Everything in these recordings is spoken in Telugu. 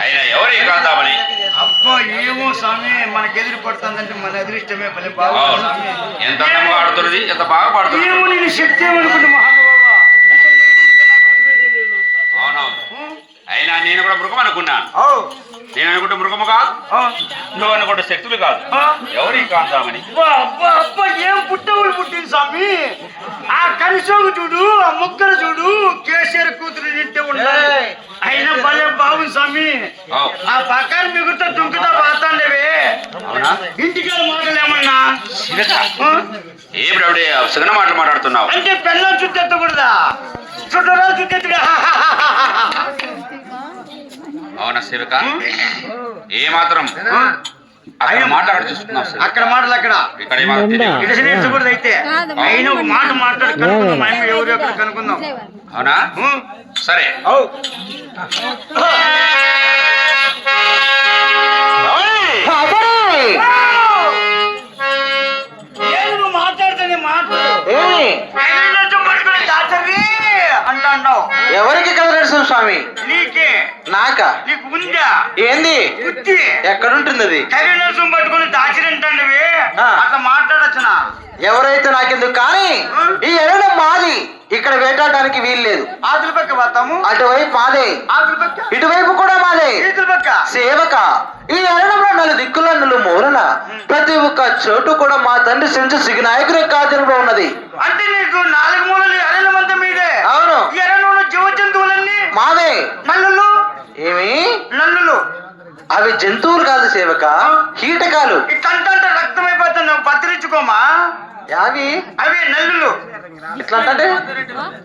అయినా ఎవరు ఈ కాంతామణి? అబ్బా ఏమో స్వామి, మనకి ఎదురు పడుతుందంటే మన అదృష్టమే పని బాబు. ఎంత అందంగా ఆడుతున్నది, ఎంత బాగా పాడుతుంది. ఏమో నేను శక్తి ఏమనుకుంటే మహానుభావా. అవునవును, అయినా నేను కూడా మృగం అనుకున్నాను. నేను అనుకుంటే మృగము కాదు, నువ్వు అనుకుంటే శక్తులు కాదు. ఎవరు ఈ కాంతామణి? ఏం పుట్టవులు పుట్టింది స్వామి. ఆ కనిసోగు చూడు, ఆ ముక్కలు చూడు, కేసీఆర్ కూతురు నింటే ఉండాలి. అయినా భలే బాగుంది స్వామి. ఆ పక్కన మిగుతా దుంకుతా పోతాండేవే. ఇంటికి మాటలు ఏమన్నా ఏం రవిడే సగన మాటలు మాట్లాడుతున్నావు? అంటే పెళ్ళం చుట్టెత్తకూడదా? చుట్టరాలు చుట్టెత్తుగా. అవునా శివక? ఏ మాత్రం అక్కడ మాట్లాడి చూస్తున్నావు? అక్కడ మాటలు అక్కడ ఇక్కడ నేర్చకూడదు. అయితే అయినా ఒక మాట మాట్లాడి కనుక్కుందాం. ఆయన ఎవరు ఎక్కడ కనుక్కుందాం. అవునా? సరే. నువ్వు మాట్లాడుతుంది మాట్లాడు అంటావు. ఎవరికి కథ నరసింహ స్వామి? నీకే. నాకా? నీకు ఉందా? ఏంది? బుద్ధి ఎక్కడుంటుంది అది? కవి నరసం పట్టుకుని దాచిరంటాండివి. అట్లా మాట్లాడచ్చునా? ఎవరైతే నాకెందుకు కానీ ఈ ఎరణ మాది, ఇక్కడ వేటాడడానికి వీలు లేదు. ఆతుల పక్క పోతాము, అటువైపు మాదే, ఆతుల పక్క ఇటువైపు కూడా మాదే. ఈతుల పక్క సేవక ఈ ఎరణంలో 4 దిక్కుల మూలన ప్రతి ఒక్క చోటు కూడా మా తండ్రి సెంచు సిగినాయకుని కార్యంలో ఉన్నది. అంటే నీకు 4 మూలలు అరణ్యమంతా మీదే? అవును. ఈ అరణ్యంలో జీవ జంతువులన్నీ మాదే. నల్లులు? ఏమి నల్లులు? అవి జంతువులు కాదు సేవక, కీటకాలు. ఇట్లంటే రక్తం అయిపోతుంది, నువ్వు పత్రించుకోమా. అవి అవి నల్లులు. ఇట్లా అంటే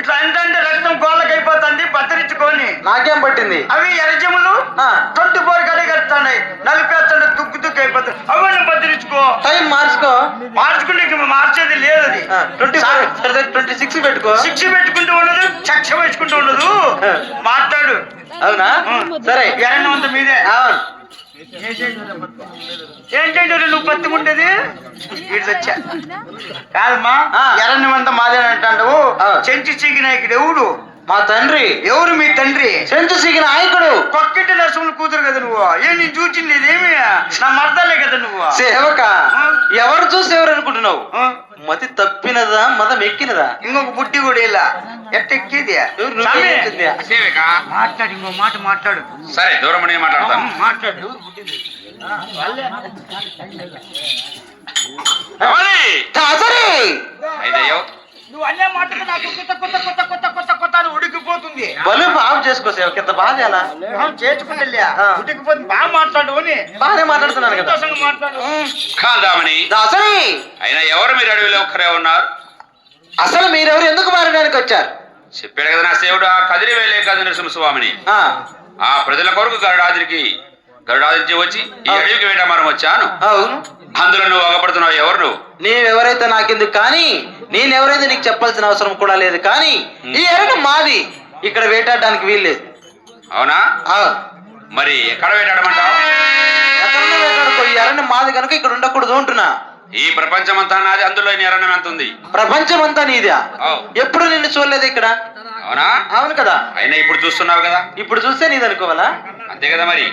ఇట్లా అంటే రక్తం గోళ్ళకి అయిపోతుంది, పత్రించుకొని. నాకేం పట్టింది? అవి ఎరజములు 24 గడి కడుతున్నాయి, నలిపేస్తుంటే దుక్కు దుక్కు అయిపోతుంది. అవన్నీ పత్రించుకో. టైం మార్చుకో. మార్చుకుంటే మార్చేది లేదు. అది 26 పెట్టుకో. 6 పెట్టుకుంటూ ఉండదు, చక్ష వేసుకుంటూ ఉండదు. మాట్లాడు. అవునా? సరే. ఎరణ్యమంతా మీదే. అవును. ఏంటంటే నువ్వు పత్తికుంటేది ఇటు వచ్చా కాదమ్మా. ఎరణ్యమంతా మాదే అంటాడు. చెంచి చీకినాయకుడు ఎవడు? మా తండ్రి. ఎవరు మీ తండ్రి? సెంచు సిగినాయకుడు. కొక్కింటి నరసింహుల కూతురు కదా నువ్వు. నేను చూచింది ఇదేమి నా మర్దాలే కదా నువ్వు. సేవక ఎవరు చూసి ఎవరు అనుకుంటున్నావు? మతి తప్పినదా మదం ఎక్కినదా? ఇంకొక బుట్టి కూడా ఇలా ఎట్టెక్కిది. మాట్లాడు, ఇంకో మాట మాట్లాడు. సరే, దూరం మాట్లాడతాను. మాట్లాడు. నువ్వు అన్నీ మాట్లాడు. నాకు కొత్త కొత్త కొత్త కొత్త కొత్త కొత్త అని ఉడికిపోతుంది. బలు బాగు చేసుకో సేవక. ఎంత బాధ ఎలా చేసుకుంటే ఉడికిపోతుంది. బాగా మాట్లాడు అని. బాగానే మాట్లాడుతున్నాను కదా. మాట్లాడు. కాంతామణి దాసరి, అయినా ఎవరు మీరు అడవిలో ఒక్కరే ఉన్నారు? అసలు మీరెవరు ఎందుకు మారడానికి వచ్చారు? చెప్పాడు కదా నా సేవుడు, ఆ కదిరి వేలే కదిరి నరసింహస్వామిని. ఆ ప్రజల కొరకు గరుడాదిరించి వచ్చి ఈ అడవికి వేటమారం వచ్చాను. అవును. అందులో నువ్వు అగపడుతున్నావు. ఎవరు నువ్వు? నీవెవరైతే నాకెందుకు కానీ, నేనెవరైతే నీకు చెప్పాల్సిన అవసరం కూడా లేదు. కానీ ఈ ఎరణం మాది, ఇక్కడ వేటాడడానికి వీల్లేదు. అవునా? మరి ఎక్కడ వేటాడమంటావు? ఎక్కడన్నా వేటాడుకో. ఈ ఎరణం మాది కనుక ఇక్కడ ఉండకూడదు అంటున్నా. ఈ ప్రపంచం అంతా నాది, అందులో నీ ఎరణం ఎంత ఉంది? ప్రపంచం అంతా నీదా? ఎప్పుడు నిన్ను చూడలేదు ఇక్కడ. అవునా? అవును కదా. అయినా ఇప్పుడు చూస్తున్నావు కదా. ఇప్పుడు చూస్తే నీది అనుకోవాలా? అంతే కదా మరి.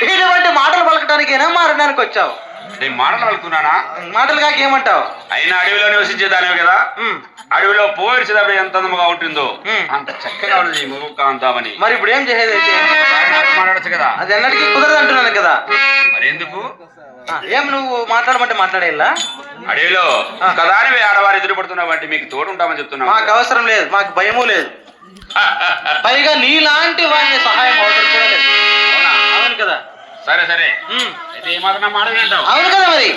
ఇటువంటి మాటలు పలకటానికైనా మారడానికి వచ్చావు? నేను మాటలు పలుకుతున్నానా? మాటలు కాక ఏమంటావు? అయినా అడవిలో నివసించేదానివి కదా. అడవిలో పోయినప్పుడు ఎంత అందముగా ఉంటుందో ఉమ్. అంత చక్కగా ఉన్నది ఈ ముఖ కాంతామని. మరి ఇప్పుడు ఏం చేసేది అయితే మాట్లాడచ్చు కదా. అది ఎన్నటికీ కుదరదు అంటున్నాను కదా. మరి ఎందుకు ఏం నువ్వు మాట్లాడమంటే మాట్లాడేలా? అడవిలో కదాని ఆడవారు ఎదురు పడుతున్నావు అంటే మీకు తోడు ఉంటామని చెప్తున్నావు. మాకు అవసరం లేదు, మాకు భయము లేదు. పైగా నీలాంటి వాడిని సహాయం అవసరం కూడా లేదు. అవునా? అవును కదా. సరే సరే ఉమ్. అయితే ఏమాత్రం మాట వింటావు. అవును కదా మరి.